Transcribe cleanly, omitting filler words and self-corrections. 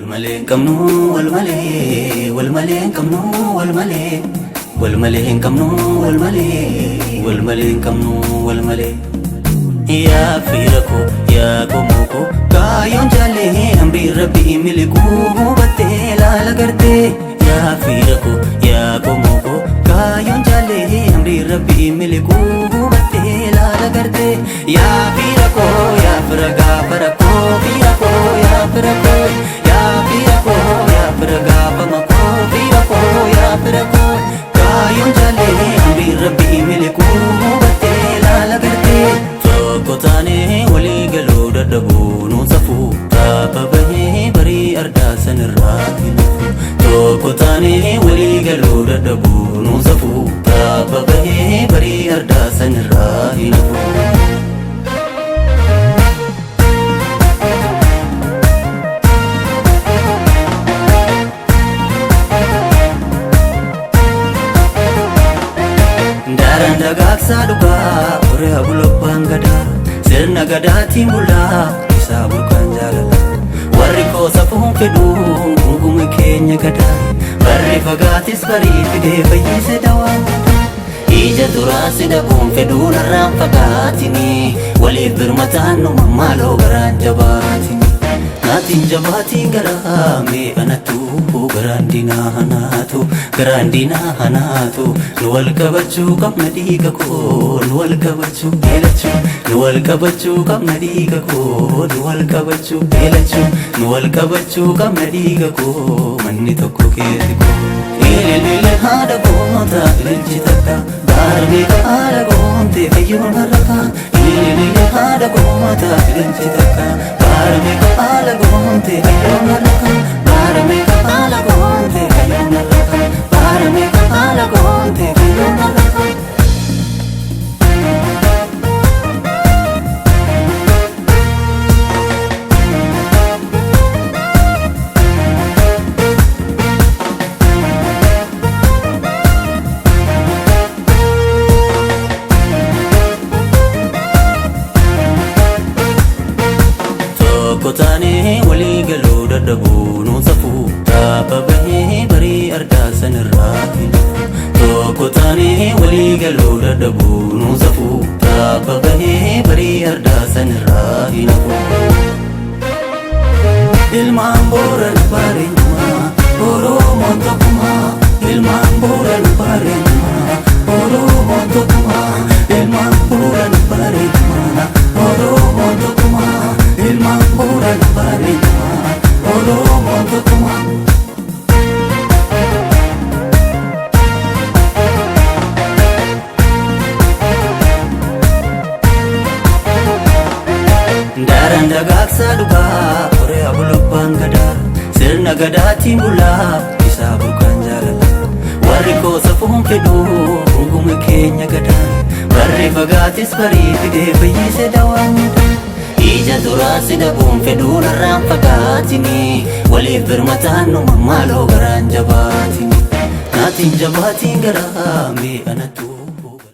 والملين كمنو والملين كمنو والملين كمنو والملين كمنو والملين يا فيركو يا قومكو كايون جالي أمري ربي ملكو بتلا لغرتي يا فيركو يا قومكو كايون جالي أمري ربي ملكو بتلا لغرتي يا فيركو يا فرقا فرقو فيركو يا فرقو يا فيركو يا فرقا بمكو فيركو يا فرقو كايون جالي أمري ربي ملكو بتلا لغرتي Kotane wali galu dadabu nusafu tababahe bari arda sanirrahilu to kotane wali galu dadabu nusafu tababahe bari arda sanirrahilu Daran dagaksa duga ore abuloppan gada sirna gadati mulla isa burkan jalala warri ko safuun fedhu guma keenya gada warri fagaatis bari fide fayyise dawaa ija durasi dabuun fedhu narraan fagaatini waliif birmataan nu mammaaloo garaan jabaatini Natin jabatin garame anatu garandina hanatu nuwal kabachu kamadiga ko nuwal kabachu elachu nuwal kabachu kamadiga ko nuwal kabachu elachu nuwal kabachu kamadiga ko manni tokko keetiko ilele hada gomta ilchitaka darbe hada gomte kayuna raka ilele hada gomta ilchitaka darbe hada gomte kayuna raka darbe hada gomte kayuna raka darbe hada gomte kayuna raka Kotane wali galu dadabu nusafu tababahe bari arda sanirrahilu to kotane wali galu dadabu nusafu tababahe bari arda sanirrahilu ilman boran parinma oro montokuma ilman boran parinma oro montokuma ilman boran parinma oro montokuma ilman boran parinma oro montokuma Daran dagaksa duga ore abuloppan gada sirna gadati mulla isa burkan jalala warri ko safuun fedhu guma keenya gada warri fagaatis bari fide fayyise dawaan ija durasi dabuun fedhu narraan fagaatini waliif birmataan nu mammaaloo garaan jabaatini Natin jabatin garame anatu